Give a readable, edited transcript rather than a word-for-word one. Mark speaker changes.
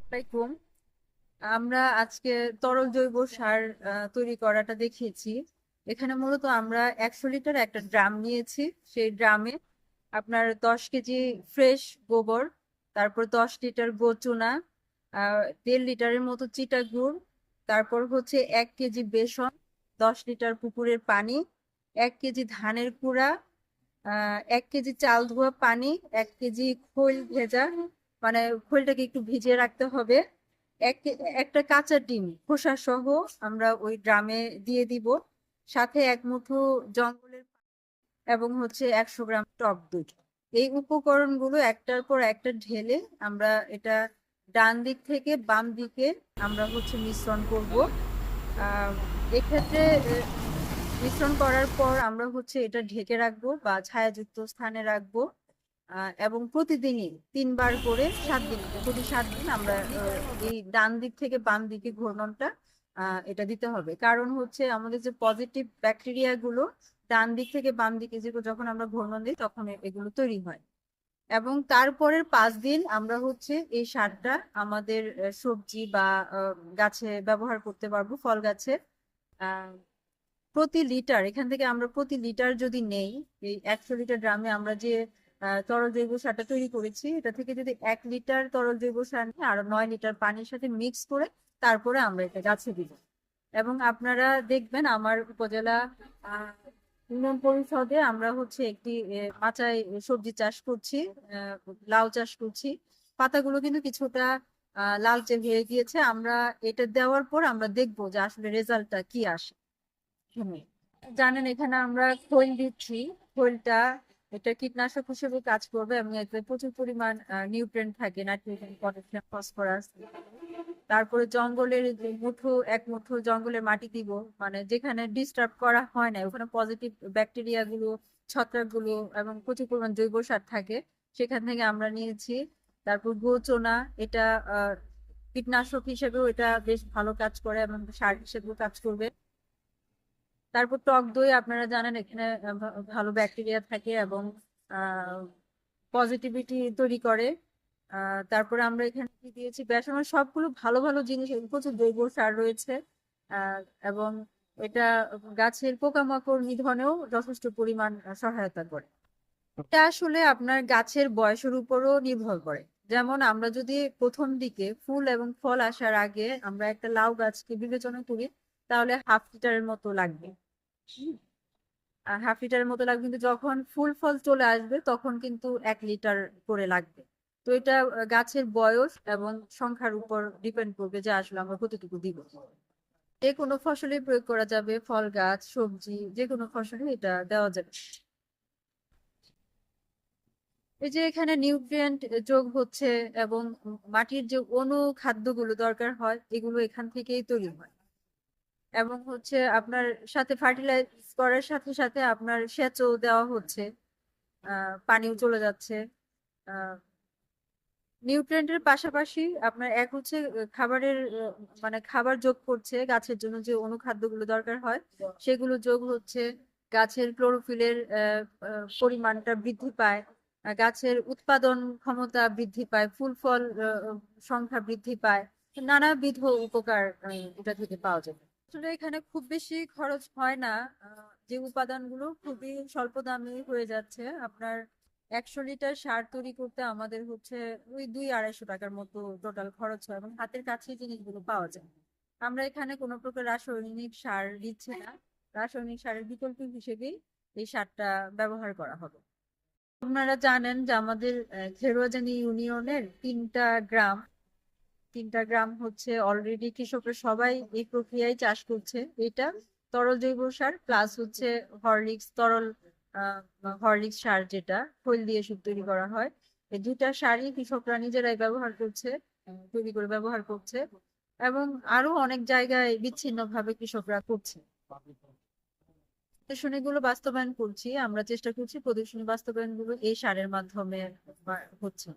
Speaker 1: আসসালামাইকুম। আমরা আজকে তরল জৈব সার তৈরি করাটা দেখিয়েছি। এখানে মূলত আমরা 100 লিটার একটা ড্রাম নিয়েছি। সেই ড্রামে আপনার 10 কেজি ফ্রেশ গোবর, তারপর 10 লিটার গোচুনা, 1.5 লিটারের মতো চিটা গুড়, তারপর হচ্ছে 1 কেজি বেসন, 10 লিটার পুকুরের পানি, 1 কেজি ধানের কুড়া, 1 কেজি চাল ধোয়া পানি, 1 কেজি খৈল ভেজা, মানে খৈলটাকে একটু ভিজিয়ে রাখতে হবে, একটা কাঁচা ডিম খোসা সহ আমরা ওই ড্রামে দিয়ে দিব। সাথে এক মুঠো জঙ্গলের এবং হচ্ছে 100 গ্রাম টক দই। এই উপকরণগুলো একটার পর একটা ঢেলে আমরা এটা ডান দিক থেকে বাম দিকে আমরা হচ্ছে মিশ্রণ করব। আহ এক্ষেত্রে মিশ্রণ করার পর আমরা হচ্ছে এটা ঢেকে রাখবো বা ছায়াযুক্ত স্থানে রাখবো। এবং প্রতিদিনই 3 বার করে 7 দিন, প্রতি 7 দিন আমরা এই ডান দিক থেকে বাম দিকে ঘূর্ণনটা এটা দিতে হবে। কারণ হচ্ছে আমাদের যে পজিটিভ ব্যাকটেরিয়া গুলো ডান দিক থেকে বাম দিকে যেগুলো যখন আমরা ঘূর্ণন দিই তখন এগুলো তৈরি হয়। এবং তারপরের 5 দিন আমরা হচ্ছে এই সারটা আমাদের সবজি বা গাছে ব্যবহার করতে পারবো, ফল গাছে। আহ প্রতি লিটার এখান থেকে আমরা প্রতি লিটার যদি নেই, এই 100 লিটার ড্রামে আমরা যে তরল জৈব সারটা তৈরি করেছি এটা থেকে যদি 1 লিটার তরল জৈব সার নিয়ে আরো 9 লিটার পানির সাথে মিক্স করে তারপরে আমরা এটা গাছে দিব। এবং আপনারা দেখবেন আমার উপজেলা আহ, ইউনিয়ন পরিষদে আমরা হচ্ছে একটি মাচায় সবজি চাষ করছি, লাউ চাষ করছি। পাতাগুলো কিন্তু কিছুটা লালচে হয়ে গিয়েছে। আমরা এটা দেওয়ার পর আমরা দেখবো যে আসলে রেজাল্টটা কি আসে। হুম। জানেন এখানে আমরা খৈল দিচ্ছি। খৈলটা এটা কীটনাশক হিসেবে কাজ করবে এবং এতে প্রচুর পরিমাণ নিউট্রিয়েন্ট থাকে, নাইট্রোজেন, পটাশিয়াম, ফসফরাস। তারপরে জঙ্গলের যে এক মুঠো জঙ্গলের মাটি দিব, মানে যেখানে ডিস্টার্ব করা হয় না ওখানে পজিটিভ ব্যাকটেরিয়া গুলো, ছত্রাক গুলো এবং প্রচুর পরিমাণ জৈব সার থাকে, সেখান থেকে আমরা নিয়েছি। তারপর গোচনা, এটা আহ কীটনাশক হিসেবেও এটা বেশ ভালো কাজ করে এবং সার হিসেবেও কাজ করবে। তারপর টক দই, আপনারা জানেন এখানে ভালো ব্যাকটেরিয়া থাকে এবং পজিটিভিটি তৈরি করে। তারপরে আমরা এখানে কি দিয়েছি, বেসনের সবগুলো ভালো ভালো জিনিস, এর প্রচুর জৈব সার রয়েছে। আহ, এবং এটা গাছের পোকামাকড় নিধনেও যথেষ্ট পরিমাণ সহায়তা করে। এটা আসলে আপনার গাছের বয়সের উপরও নির্ভর করে। যেমন আমরা যদি প্রথম দিকে ফুল এবং ফল আসার আগে আমরা একটা লাউ গাছকে বিবেচনা করি, তাহলে 1/2 লিটারের মতো লাগবে। 1/2 লিটারের মতো লাগবে, কিন্তু যখন ফুল ফল চলে আসবে তখন কিন্তু 1 লিটার করে লাগবে। তো এটা গাছের বয়স এবং সংখ্যার উপর ডিপেন্ড করবে যে আসলে আমরা কতটুকু দিব। যে কোনো ফসলে প্রয়োগ করা যাবে, ফল গাছ, সবজি, যে কোনো ফসলে এটা দেওয়া যাবে। এই যে এখানে নিউট্রিয়েন্ট যোগ হচ্ছে এবং মাটির যে অনুখাদ্যগুলো দরকার হয় এগুলো এখান থেকেই তৈরি হয়। এবং হচ্ছে আপনার সাথে ফার্টিলাইজ করার সাথে সাথে আপনার সেচও দেওয়া হচ্ছে, পানিও চলে যাচ্ছে। নিউট্রিয়েন্টের পাশাপাশি আপনার এক হচ্ছে খাবারের মানে খাবার যোগ করছে, গাছের জন্য যে অনুখাদ্যগুলো দরকার হয় সেগুলো যোগ হচ্ছে। গাছের ক্লোরোফিলের পরিমাণটা বৃদ্ধি পায়, গাছের উৎপাদন ক্ষমতা বৃদ্ধি পায়, ফুল ফল সংখ্যা বৃদ্ধি পায়। নানাবিধ উপকার এটা থেকে পাওয়া যাবে। আসলে এখানে খুব বেশি খরচ হয় না। যে উপাদানগুলো খুবই স্বল্প দামে হয়ে যাচ্ছে। আপনার 100 লিটার সার তৈরি করতে আমাদের হচ্ছে ওই 200-250 টাকার মতো টোটাল খরচ হয় এবং হাতের কাছে জিনিসগুলো পাওয়া যায়। আমরা এখানে কোনো প্রকার রাসায়নিক সার দিচ্ছি না। রাসায়নিক সারের বিকল্প হিসেবেই এই সারটা ব্যবহার করা হবে। আপনারা জানেন যে আমাদের ঘেরুয়াজানি ইউনিয়নের 3টা গ্রাম, 3টা গ্রাম হচ্ছে অলরেডি কৃষকরা সবাই এই প্রক্রিয়ায় চাষ করছে। এটা তরল জৈব সার প্লাস হচ্ছে হরলিক্স তরল, আহ হরলিক্স সার যেটা খৈল দিয়ে সুপ তৈরি করা হয়। এই দুইটা সারই কৃষকরা নিজেরাই ব্যবহার করছে, তৈরি করে ব্যবহার করছে। এবং আরো অনেক জায়গায় বিচ্ছিন্ন ভাবে কৃষকরা করছে। প্রদর্শনীগুলো বাস্তবায়ন করছি, আমরা চেষ্টা করছি প্রদর্শনী বাস্তবায়ন গুলো এই সারের মাধ্যমে হচ্ছে।